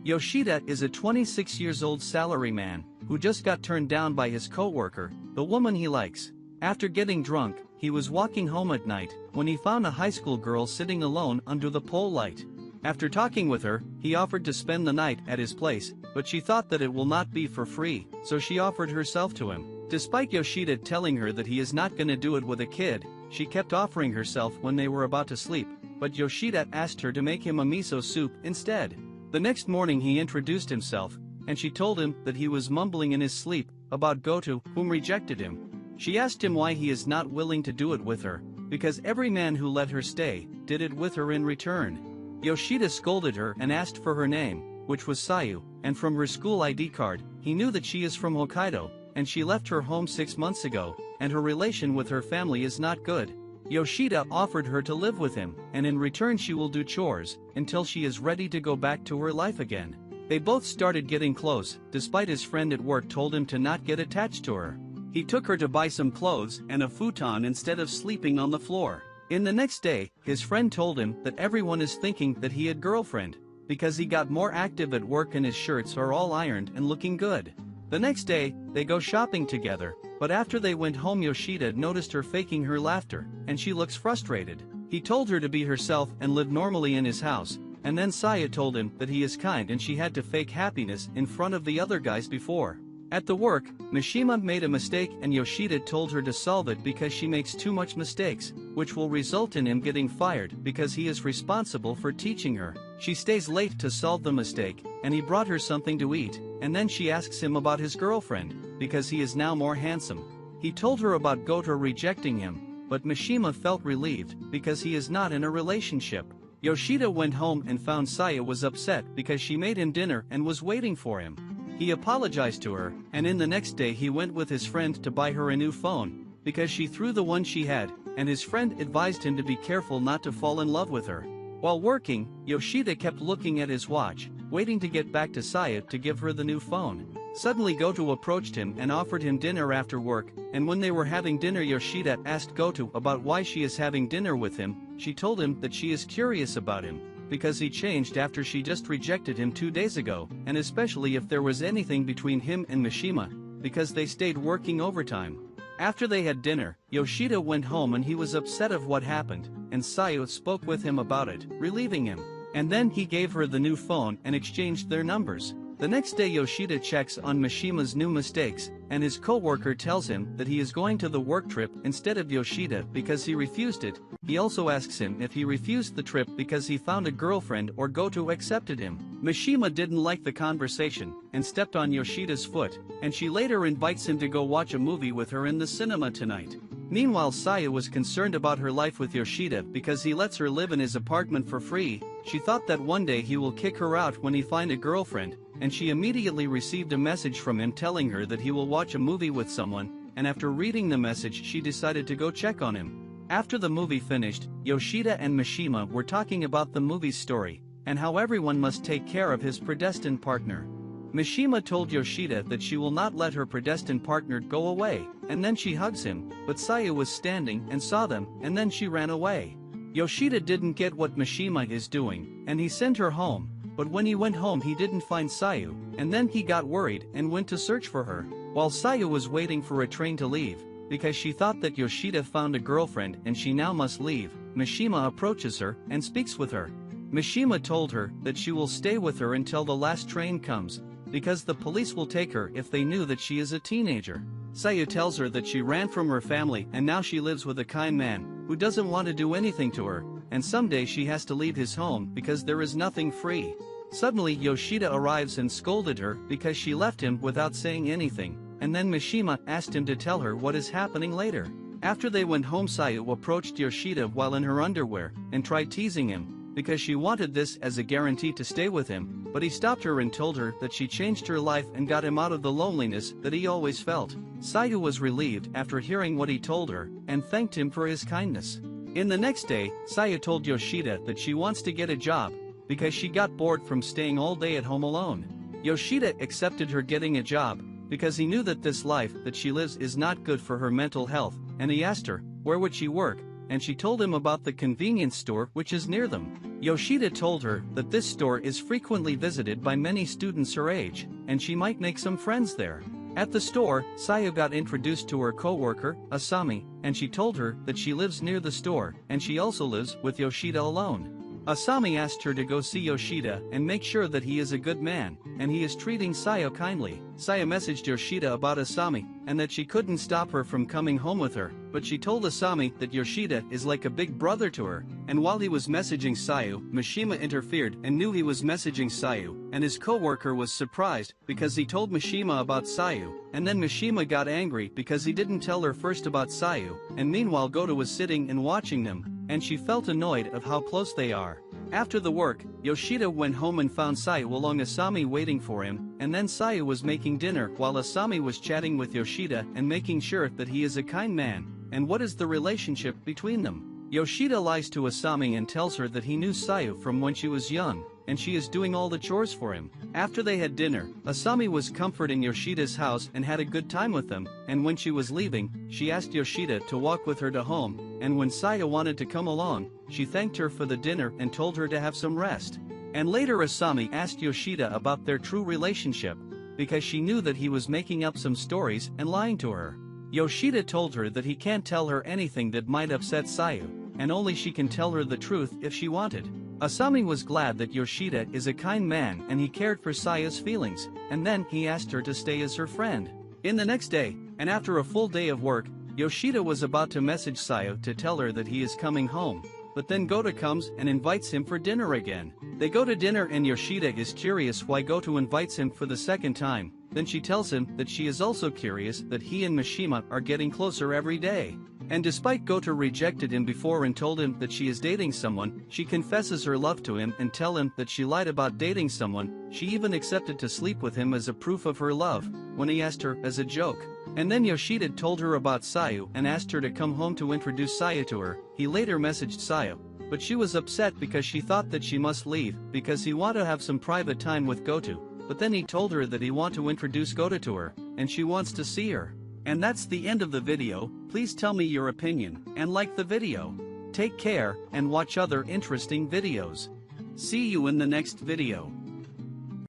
Yoshida is a 26-years-old salaryman who just got turned down by his co-worker, the woman he likes. After getting drunk, he was walking home at night when he found a high school girl sitting alone under the pole light. After talking with her, he offered to spend the night at his place, but she thought that it will not be for free, so she offered herself to him. Despite Yoshida telling her that he is not gonna do it with a kid, she kept offering herself when they were about to sleep, but Yoshida asked her to make him a miso soup instead. The next morning he introduced himself, and she told him that he was mumbling in his sleep about Goto, whom rejected him. She asked him why he is not willing to do it with her, because every man who let her stay did it with her in return. Yoshida scolded her and asked for her name, which was Sayu, and from her school ID card, he knew that she is from Hokkaido, and she left her home 6 months ago, and her relation with her family is not good. Yoshida offered her to live with him, and in return she will do chores, until she is ready to go back to her life again. They both started getting close, despite his friend at work told him to not get attached to her. He took her to buy some clothes and a futon instead of sleeping on the floor. In the next day, his friend told him that everyone is thinking that he had girlfriend, because he got more active at work and his shirts are all ironed and looking good. The next day, they go shopping together, but after they went home Yoshida noticed her faking her laughter, and she looks frustrated. He told her to be herself and live normally in his house, and then Sayu told him that he is kind and she had to fake happiness in front of the other guys before. At the work, Mishima made a mistake and Yoshida told her to solve it because she makes too much mistakes, which will result in him getting fired because he is responsible for teaching her. She stays late to solve the mistake, and he brought her something to eat, and then she asks him about his girlfriend, because he is now more handsome. He told her about Goto rejecting him, but Mishima felt relieved because he is not in a relationship. Yoshida went home and found Sayu was upset because she made him dinner and was waiting for him. He apologized to her, and in the next day he went with his friend to buy her a new phone, because she threw the one she had, and his friend advised him to be careful not to fall in love with her. While working, Yoshida kept looking at his watch, waiting to get back to Sayu to give her the new phone. Suddenly Goto approached him and offered him dinner after work, and when they were having dinner Yoshida asked Goto about why she is having dinner with him. She told him that she is curious about him, because he changed after she just rejected him 2 days ago, and especially if there was anything between him and Mishima, because they stayed working overtime. After they had dinner, Yoshida went home and he was upset of what happened, and Sayu spoke with him about it, relieving him. And then he gave her the new phone and exchanged their numbers. The next day Yoshida checks on Mishima's new mistakes, and his co-worker tells him that he is going to the work trip instead of Yoshida because he refused it. He also asks him if he refused the trip because he found a girlfriend or Goto accepted him. Mishima didn't like the conversation, and stepped on Yoshida's foot, and she later invites him to go watch a movie with her in the cinema tonight. Meanwhile Sayu was concerned about her life with Yoshida because he lets her live in his apartment for free. She thought that one day he will kick her out when he find a girlfriend, and she immediately received a message from him telling her that he will watch a movie with someone, and after reading the message she decided to go check on him. After the movie finished, Yoshida and Mishima were talking about the movie's story, and how everyone must take care of his predestined partner. Mishima told Yoshida that she will not let her predestined partner go away, and then she hugs him, but Sayu was standing and saw them, and then she ran away. Yoshida didn't get what Mishima is doing, and he sent her home, but when he went home he didn't find Sayu, and then he got worried and went to search for her, while Sayu was waiting for a train to leave, because she thought that Yoshida found a girlfriend and she now must leave. Mishima approaches her and speaks with her. Mishima told her that she will stay with her until the last train comes, because the police will take her if they knew that she is a teenager. Sayu tells her that she ran from her family and now she lives with a kind man, who doesn't want to do anything to her, and someday she has to leave his home because there is nothing free. Suddenly Yoshida arrives and scolded her because she left him without saying anything, and then Mishima asked him to tell her what is happening later. After they went home Sayu approached Yoshida while in her underwear, and tried teasing him, because she wanted this as a guarantee to stay with him, but he stopped her and told her that she changed her life and got him out of the loneliness that he always felt. Sayu was relieved after hearing what he told her, and thanked him for his kindness. In the next day, Sayu told Yoshida that she wants to get a job, because she got bored from staying all day at home alone. Yoshida accepted her getting a job, because he knew that this life that she lives is not good for her mental health, and he asked her, where would she work, and she told him about the convenience store which is near them. Yoshida told her that this store is frequently visited by many students her age, and she might make some friends there. At the store, Sayu got introduced to her co-worker, Asami, and she told her that she lives near the store, and she also lives with Yoshida alone. Asami asked her to go see Yoshida and make sure that he is a good man, and he is treating Sayu kindly. Sayu messaged Yoshida about Asami, and that she couldn't stop her from coming home with her, but she told Asami that Yoshida is like a big brother to her, and while he was messaging Sayu, Mishima interfered and knew he was messaging Sayu, and his co-worker was surprised because he told Mishima about Sayu, and then Mishima got angry because he didn't tell her first about Sayu, and meanwhile Goto was sitting and watching them, and she felt annoyed of how close they are. After the work, Yoshida went home and found Sayu along Asami waiting for him, and then Sayu was making dinner while Asami was chatting with Yoshida and making sure that he is a kind man. And what is the relationship between them? Yoshida lies to Asami and tells her that he knew Sayu from when she was young, and she is doing all the chores for him. After they had dinner, Asami was comforting Yoshida's house and had a good time with them, and when she was leaving, she asked Yoshida to walk with her to home, and when Sayu wanted to come along, she thanked her for the dinner and told her to have some rest. And later Asami asked Yoshida about their true relationship, because she knew that he was making up some stories and lying to her. Yoshida told her that he can't tell her anything that might upset Sayu, and only she can tell her the truth if she wanted. Asami was glad that Yoshida is a kind man and he cared for Sayu's feelings, and then he asked her to stay as her friend. In the next day, and after a full day of work, Yoshida was about to message Sayu to tell her that he is coming home, but then Goto comes and invites him for dinner again. They go to dinner and Yoshida is curious why Goto invites him for the second time, then she tells him that she is also curious that he and Mishima are getting closer every day. And despite Goto rejected him before and told him that she is dating someone, she confesses her love to him and tell him that she lied about dating someone. She even accepted to sleep with him as a proof of her love, when he asked her as a joke. And then Yoshida told her about Sayu and asked her to come home to introduce Sayu to her. He later messaged Sayu, but she was upset because she thought that she must leave because he wanted to have some private time with Goto, but then he told her that he wants to introduce Goto to her, and she wants to see her. And that's the end of the video. Please tell me your opinion, and like the video. Take care, and watch other interesting videos. See you in the next video.